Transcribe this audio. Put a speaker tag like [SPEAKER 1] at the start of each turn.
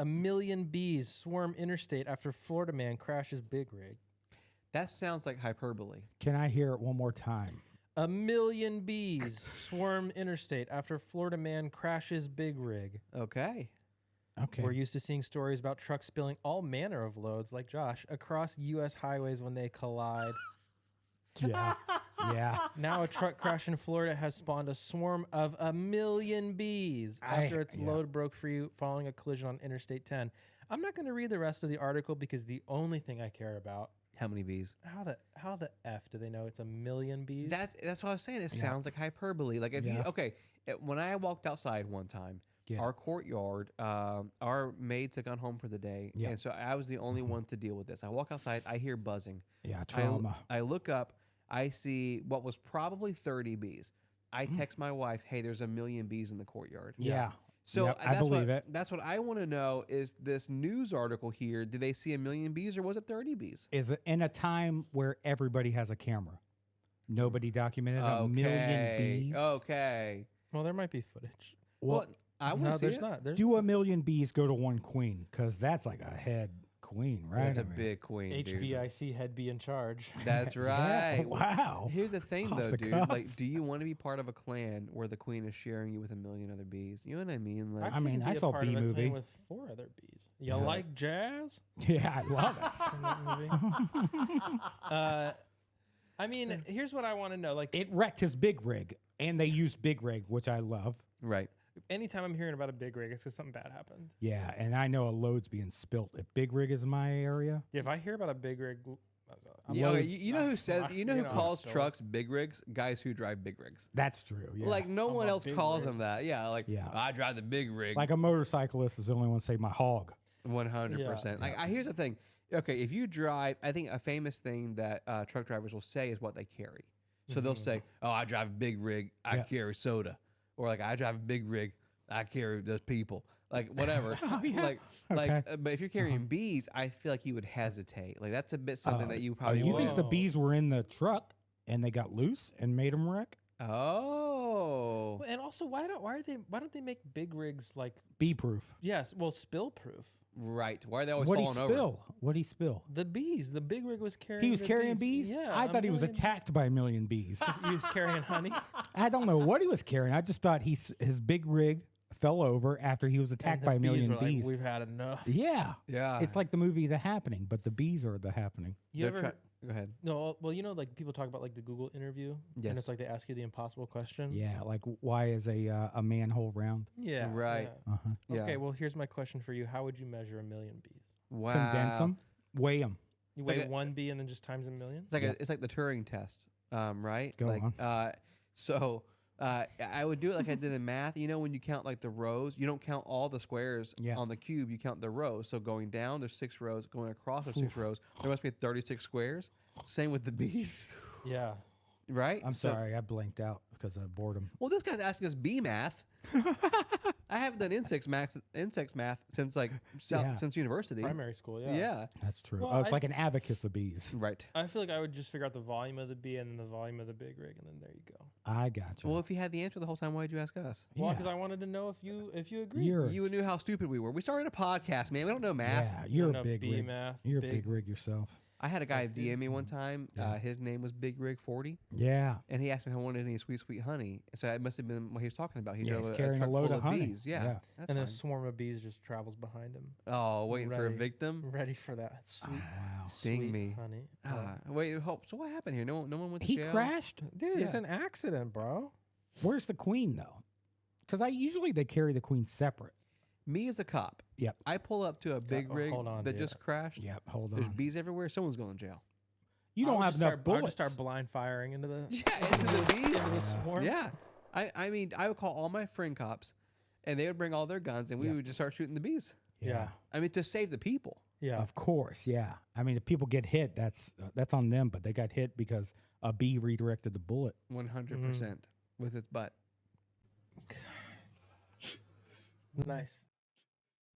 [SPEAKER 1] A million bees swarm interstate after Florida man crashes big rig.
[SPEAKER 2] That sounds like hyperbole.
[SPEAKER 3] Can I hear it one more time?
[SPEAKER 1] A million bees swarm interstate after Florida man crashes big rig.
[SPEAKER 2] Okay.
[SPEAKER 3] Okay.
[SPEAKER 1] We're used to seeing stories about trucks spilling all manner of loads, like Josh, across U.S. highways when they collide.
[SPEAKER 3] Yeah. Yeah.
[SPEAKER 1] Now a truck crash in Florida has spawned a swarm of a million bees after its load broke free following a collision on Interstate 10. I'm not going to read the rest of the article because the only thing I care about,
[SPEAKER 2] How many bees?
[SPEAKER 1] how the F do they know it's a million bees?
[SPEAKER 2] That's what I was saying. It sounds like hyperbole. Like if when I walked outside one time, our courtyard, our maids had gone home for the day, and so I was the only one to deal with this. I walk outside, I hear buzzing.
[SPEAKER 3] Yeah, trauma.
[SPEAKER 2] I look up, I see what was probably 30 bees. I text my wife, "Hey, there's a million bees in the courtyard."
[SPEAKER 3] Yeah.
[SPEAKER 2] So
[SPEAKER 3] Yep, I believe it.
[SPEAKER 2] That's what I want to know is this news article here, did they see a million bees or was it 30 bees?
[SPEAKER 3] Is it in a time where everybody has a camera? Nobody documented a million bees?
[SPEAKER 2] Okay.
[SPEAKER 1] Well, there might be footage.
[SPEAKER 2] Well, I want to see
[SPEAKER 1] there's
[SPEAKER 2] it.
[SPEAKER 1] not. There's
[SPEAKER 3] Do a million bees go to one queen? Because that's like a head queen, right?
[SPEAKER 2] That's
[SPEAKER 3] I
[SPEAKER 2] a
[SPEAKER 3] mean,
[SPEAKER 2] big queen, dude.
[SPEAKER 1] HBIC head be in charge.
[SPEAKER 2] That's right.
[SPEAKER 3] Yeah, wow.
[SPEAKER 2] Here's the thing,
[SPEAKER 3] Off
[SPEAKER 2] though,
[SPEAKER 3] the
[SPEAKER 2] dude.
[SPEAKER 3] cuff.
[SPEAKER 2] Like, do you want to be part of a clan where the queen is sharing you with a million other bees? You know what I mean? Like,
[SPEAKER 3] I mean,
[SPEAKER 1] could
[SPEAKER 3] I
[SPEAKER 1] be a
[SPEAKER 3] saw
[SPEAKER 1] part
[SPEAKER 3] Bee
[SPEAKER 1] of a clan
[SPEAKER 3] Movie.
[SPEAKER 1] with 4 other bees. You like jazz?
[SPEAKER 3] Yeah, I love it.
[SPEAKER 1] In that movie? I mean, here's what I want to know. Like,
[SPEAKER 3] It wrecked his big rig, and they used big rig, which I love.
[SPEAKER 2] right.
[SPEAKER 1] anytime I'm hearing about a big rig, it's because something bad happened.
[SPEAKER 3] Yeah, and I know a load's being spilt. If big rig is my area,
[SPEAKER 1] Yeah, if I hear about a big rig,
[SPEAKER 2] Yeah, okay, you know who says who
[SPEAKER 1] I'm
[SPEAKER 2] calls
[SPEAKER 1] still-
[SPEAKER 2] trucks big rigs? Guys who drive big rigs.
[SPEAKER 3] that's true. Yeah.
[SPEAKER 2] Like no one
[SPEAKER 1] a
[SPEAKER 2] else
[SPEAKER 1] big
[SPEAKER 2] calls
[SPEAKER 1] rig.
[SPEAKER 2] them that. Yeah, like
[SPEAKER 3] Yeah.
[SPEAKER 2] I drive the big rig.
[SPEAKER 3] like a motorcyclist is the only one to say my hog.
[SPEAKER 2] 100%. Like here's the thing. Okay, if you drive, I think a famous thing that truck drivers will say is what they carry. So they'll say, "Oh, I drive a big rig. I
[SPEAKER 3] Yeah.
[SPEAKER 2] carry soda," or like, "I drive a big rig. I carry those people." Like whatever. Like, but if you're carrying bees, I feel like you would hesitate. Like that's a bit something that you probably.
[SPEAKER 3] You think
[SPEAKER 2] wouldn't.
[SPEAKER 3] the bees were in the truck and they got loose and made them wreck?
[SPEAKER 2] Oh.
[SPEAKER 1] And also, why don't they make big rigs like
[SPEAKER 3] Bee proof.
[SPEAKER 1] spill proof?
[SPEAKER 2] Right. Why are they always
[SPEAKER 3] What'd he
[SPEAKER 2] falling over?
[SPEAKER 3] spill? What'd he spill?
[SPEAKER 1] The bees. The big rig was carrying.
[SPEAKER 3] He was
[SPEAKER 1] the
[SPEAKER 3] carrying bees?
[SPEAKER 1] Yeah,
[SPEAKER 3] I thought he was
[SPEAKER 1] million-
[SPEAKER 3] attacked by a million bees.
[SPEAKER 1] He was carrying honey.
[SPEAKER 3] I don't know what he was carrying. I just thought his big rig fell over after he was attacked
[SPEAKER 1] And
[SPEAKER 3] by
[SPEAKER 1] the
[SPEAKER 3] a million
[SPEAKER 1] were
[SPEAKER 3] bees.
[SPEAKER 1] Like, we've had enough.
[SPEAKER 3] Yeah.
[SPEAKER 2] Yeah.
[SPEAKER 3] It's like the movie The Happening, but the bees are the happening.
[SPEAKER 1] You
[SPEAKER 2] They're
[SPEAKER 1] ever?
[SPEAKER 2] Go ahead.
[SPEAKER 1] No, well, like people talk about like the Google interview,
[SPEAKER 2] Yes.
[SPEAKER 1] and it's like they ask you the impossible question.
[SPEAKER 3] Yeah, like why is a manhole round?
[SPEAKER 1] Yeah.
[SPEAKER 2] Right.
[SPEAKER 1] yeah.
[SPEAKER 2] Yeah.
[SPEAKER 1] Okay. Well, here's my question for you: how would you measure a million bees?
[SPEAKER 2] Wow.
[SPEAKER 3] Condense them, weigh them.
[SPEAKER 1] You
[SPEAKER 2] like
[SPEAKER 1] weigh
[SPEAKER 2] a-
[SPEAKER 1] one bee and then just times a million.
[SPEAKER 2] It's like it's like the Turing test, right?
[SPEAKER 3] Go
[SPEAKER 2] like,
[SPEAKER 3] on.
[SPEAKER 2] So I would do it like I did in math. You know, when you count like the rows, you don't count all the squares
[SPEAKER 3] Yeah.
[SPEAKER 2] on the cube. You count the rows. So going down, there's 6 rows. Going across, there's 6 rows. There must be 36 squares. Same with the bees,
[SPEAKER 1] Yeah.
[SPEAKER 2] right?
[SPEAKER 3] I'm
[SPEAKER 2] So-
[SPEAKER 3] sorry, I blinked out because of boredom.
[SPEAKER 2] Well, this guy's asking us bee math. I haven't done insects math since like
[SPEAKER 3] Yeah.
[SPEAKER 2] since university.
[SPEAKER 1] Primary school. Yeah.
[SPEAKER 2] Yeah.
[SPEAKER 3] That's true.
[SPEAKER 1] Well,
[SPEAKER 3] oh, it's
[SPEAKER 1] I-
[SPEAKER 3] like an abacus of bees.
[SPEAKER 2] Right.
[SPEAKER 1] I feel like I would just figure out the volume of the bee and then the volume of the big rig, and then there you go.
[SPEAKER 3] I got you.
[SPEAKER 2] Well, if you had the answer the whole time, why did you ask us?
[SPEAKER 1] Well,
[SPEAKER 3] Yeah.
[SPEAKER 1] because I wanted to know if you agree.
[SPEAKER 2] You knew how stupid we were. We started a podcast, man. We don't know math.
[SPEAKER 3] yeah, you're
[SPEAKER 1] don't know
[SPEAKER 3] a big
[SPEAKER 1] bee
[SPEAKER 3] rig.
[SPEAKER 1] math,
[SPEAKER 3] You're a
[SPEAKER 1] big-
[SPEAKER 3] big rig yourself.
[SPEAKER 2] I had a guy DM me one time. His name was Big Rig 40,
[SPEAKER 3] Yeah.
[SPEAKER 2] and he asked me if I wanted any sweet, sweet honey. So it must have been what he was talking about. He
[SPEAKER 3] Yeah,
[SPEAKER 2] drove
[SPEAKER 3] he's
[SPEAKER 2] a
[SPEAKER 3] carrying
[SPEAKER 2] truck
[SPEAKER 3] a load
[SPEAKER 2] full
[SPEAKER 3] of honey.
[SPEAKER 2] bees. Yeah,
[SPEAKER 3] Yeah.
[SPEAKER 2] that's
[SPEAKER 1] and then
[SPEAKER 2] fine.
[SPEAKER 1] a swarm of bees just travels behind him,
[SPEAKER 2] Oh, waiting for a
[SPEAKER 1] ready.
[SPEAKER 2] victim.
[SPEAKER 1] ready for that sweet,
[SPEAKER 3] Wow.
[SPEAKER 2] Sting
[SPEAKER 1] sweet
[SPEAKER 2] me.
[SPEAKER 1] honey.
[SPEAKER 2] Wait, hope. So what happened here? No one went to
[SPEAKER 3] He
[SPEAKER 2] jail.
[SPEAKER 3] crashed?
[SPEAKER 1] Dude, it's
[SPEAKER 2] Yeah.
[SPEAKER 1] an accident, bro.
[SPEAKER 3] Where's the queen though? Because usually they carry the queen separate.
[SPEAKER 2] Me as a cop.
[SPEAKER 3] Yep.
[SPEAKER 2] I pull up to a big
[SPEAKER 1] oh,
[SPEAKER 2] rig
[SPEAKER 1] hold on,
[SPEAKER 2] that
[SPEAKER 1] dude.
[SPEAKER 2] just crashed.
[SPEAKER 3] Yep. Hold
[SPEAKER 2] There's
[SPEAKER 3] on.
[SPEAKER 2] bees everywhere. Someone's going to jail.
[SPEAKER 3] You don't have enough
[SPEAKER 1] I would
[SPEAKER 3] bullets.
[SPEAKER 1] just start blind firing into the
[SPEAKER 2] Yeah, into the bees.
[SPEAKER 1] into the swarm.
[SPEAKER 2] Yeah. I mean, I would call all my friend cops, and they would bring all their guns, and we would just start shooting the bees.
[SPEAKER 1] Yeah.
[SPEAKER 2] I mean, to save the people.
[SPEAKER 1] Yeah.
[SPEAKER 3] Of course, yeah. I mean, if people get hit, that's on them. But they got hit because a bee redirected the bullet.
[SPEAKER 2] 100% with its butt.
[SPEAKER 1] Nice.